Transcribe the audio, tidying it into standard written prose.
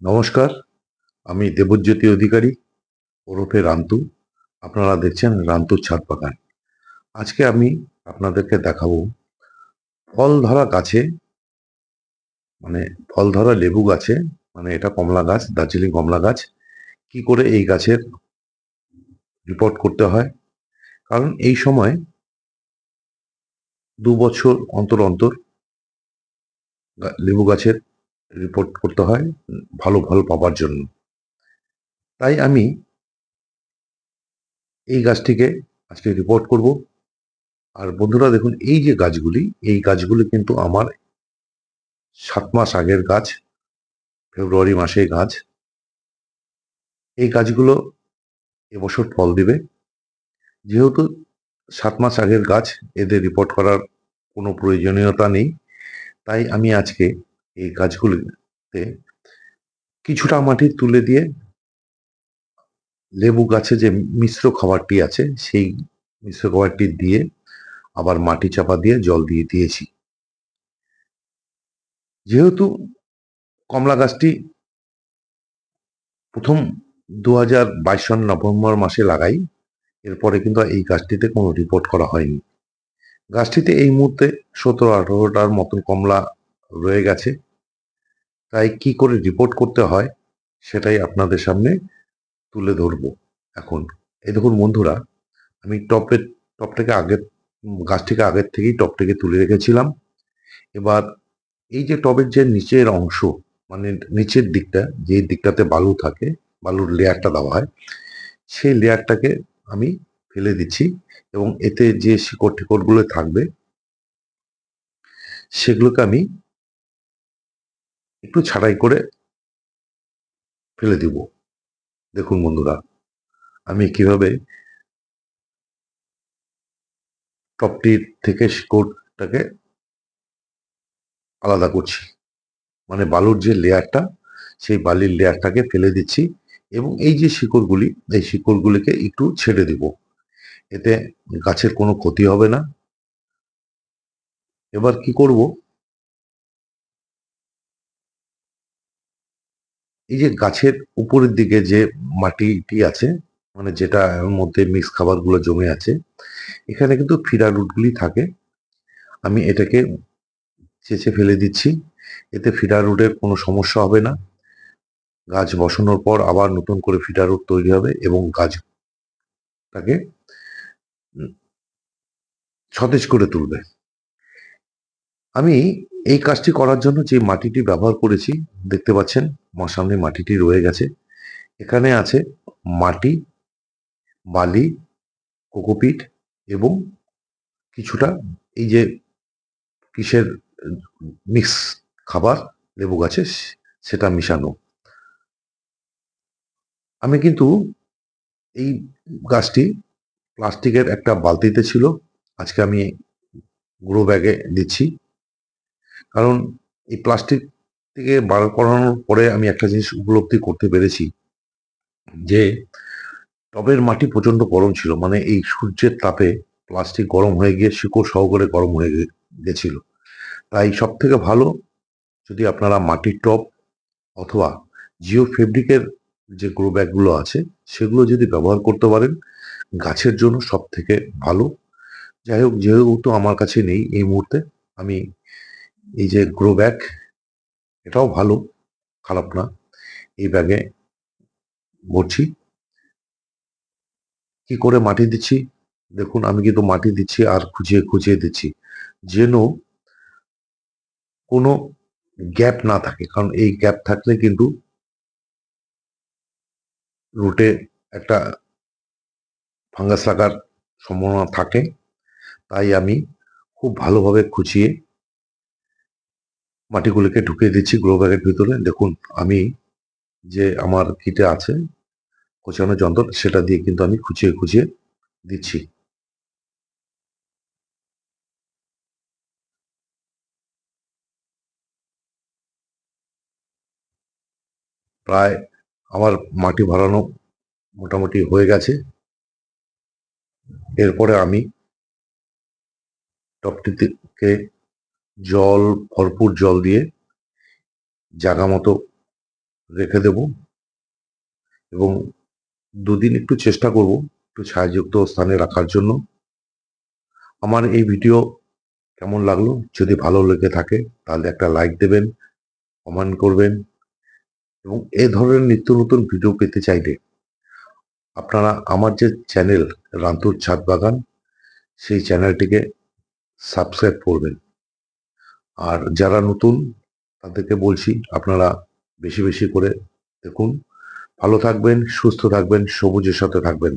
নমস্কার, আমি দেবজ্যোতি অধিকারী ওরফে রান্তু। আপনারা দেখছেন রান্তুর ছাদ বাগান। আজকে আমি আপনাদেরকে দেখাবো ফল ধরা গাছে, মানে ফল ধরা লেবু গাছে, মানে এটা কমলা গাছ, দার্জিলিং কমলা গাছ, কি করে এই গাছের রিপোর্ট করতে হয়। কারণ এই সময় 2 বছর অন্তর অন্তর লেবু গাছের রিপোর্ট করতে হয় ভালো ফল পাবার জন্য। তাই আমি এই গাছটিকে আজকে রিপোর্ট করব। আর বন্ধুরা দেখুন, এই যে গাছগুলি, এই গাছগুলি কিন্তু আমার 7 মাস আগের গাছ, ফেব্রুয়ারি মাসে গাছ। এই গাছগুলো এবছর ফল দিবে। যেহেতু 7 মাস আগের গাছ, এদের রিপোর্ট করার কোনো প্রয়োজনীয়তা নেই। তাই আমি আজকে এই গাছগুলিতে কিছুটা মাটি তুলে দিয়ে লেবু গাছে যে মিশ্র খাবারটি আছে, সেই মিশ্র খাবারটি দিয়ে আবার মাটি চাপা দিয়ে জল দিয়ে দিয়েছি। যেহেতু কমলা গাছটি প্রথম 2022 সন নভেম্বর মাসে লাগাই, এরপরে কিন্তু এই গাছটিতে কোনো রিপোর্ট করা হয়নি। গাছটিতে এই মুহূর্তে 17-18টার মতন কমলা রয়ে গেছে। তাই কি করে রিপোর্ট করতে হয় সেটাই আপনাদের সামনে তুলে ধরবো এখন। এই দেখুন বন্ধুরা, আমি টপটাকে গাছটিকে আগের থেকেই টপটাকে তুলে রেখেছিলাম। এবার এই যে টবের যে নিচের অংশ, মানে নিচের দিকটা, যে দিকটাতে বালু থাকে, বালুর লেয়ারটা দেওয়া হয়, সেই লেয়ারটাকে আমি ফেলে দিচ্ছি এবং এতে যে শিকড় টিকড়গুলো থাকবে সেগুলোকে আমি একটু ছাঁটাই করে ফেলে দিব। দেখুন বন্ধুরা, আমি কিভাবে টপটির থেকে শিকড়টাকে আলাদা করছি। মানে বালুর যে লেয়ারটা, সেই বালির লেয়ারটাকে ফেলে দিচ্ছি এবং এই যে শিকড়গুলি, এই শিকড়গুলিকে একটু ছেড়ে দিব। এতে গাছের কোনো ক্ষতি হবে না। এবার কি করব, এই যে গাছের উপরের দিকে যে মাটিটি আছে, মানে যেটা এর মধ্যে মিক্স খাবারগুলো জমে আছে, এখানে কিন্তু ফিডার রুটগুলি থাকে। আমি এটাকে চেঁচে ফেলে দিচ্ছি। এতে ফিডার রুটের কোনো সমস্যা হবে না। গাছ বসানোর পর আবার নতুন করে ফিডার রুট তৈরি হবে এবং গাছটাকে সতেজ করে তুলবে। আমি এই কাজটি করার জন্য যে মাটিটি ব্যবহার করেছি, দেখতে পাচ্ছেন আমার সামনে মাটিটি রয়ে গেছে। এখানে আছে মাটি, বালি, কোকোপিট এবং কিছুটা এই যে কিসের মিক্স খাবার লেবু গাছে, সেটা মিশানো। আমি কিন্তু এই গাছটি প্লাস্টিকের একটা বালতিতে ছিল, আজকে আমি গ্রো ব্যাগে দিচ্ছি। কারণ এই প্লাস্টিক থেকে বার করানোর পরে আমি একটা জিনিস উপলব্ধি করতে পেরেছি যে টবের মাটি প্রচন্ড গরম ছিল, মানে এই সূর্যের তাপে প্লাস্টিক গরম হয়ে গিয়ে শিকড় সহকারে গরম হয়ে গেছিল। তাই সব থেকে ভালো, যদি আপনারা মাটির টব অথবা জিও ফেব্রিকের যে গ্রো ব্যাগগুলো আছে সেগুলো যদি ব্যবহার করতে পারেন, গাছের জন্য সব থেকে ভালো। যাই হোক, যেহেতু আমার কাছে নেই এই মুহূর্তে, আমি এই যে গ্রো ব্যাগ, এটাও ভালো, খারাপ না, এই ব্যাগে ভরছি। কি করে মাটি দিচ্ছি দেখুন, আমি কিন্তু মাটি দিচ্ছি আর খুঁচিয়ে খুঁচিয়ে দিচ্ছি, যেন কোনো গ্যাপ না থাকে। কারণ এই গ্যাপ থাকলে কিন্তু রুটে একটা ফাঙ্গাস লাগার সম্ভাবনা থাকে। তাই আমি খুব ভালোভাবে খুঁচিয়ে মাটিগুলোকে ঢুকিয়ে দিচ্ছি গ্রো ব্যাগের ভিতরে। দেখুন, আমি যে আমার কিটে আছে খোঁচানো যন্ত্র, সেটা দিয়ে কিন্তু আমি খুঁচিয়ে খুঁচিয়ে দিচ্ছি। প্রায় আমার মাটি ভরানো মোটামুটি হয়ে গেছে। এরপরে আমি টবটিকে জল, ভরপুর জল দিয়ে জায়গা মতো রেখে দেব এবং দুদিন একটু চেষ্টা করব একটু ছায়াযুক্ত স্থানে রাখার জন্য। আমার এই ভিডিও কেমন লাগলো? যদি ভালো লেগে থাকে তাহলে একটা লাইক দেবেন, কমেন্ট করবেন এবং এ ধরনের নিত্য নতুন ভিডিও পেতে চাইলে আপনারা আমার যে চ্যানেল রান্তুর ছাদ বাগান, সেই চ্যানেলটিকে সাবস্ক্রাইব করবেন। আর যারা নতুন তাদেরকে বলছি আপনারা বেশি বেশি করে দেখুন। ভালো থাকবেন, সুস্থ থাকবেন, সবুজের সাথে থাকবেন।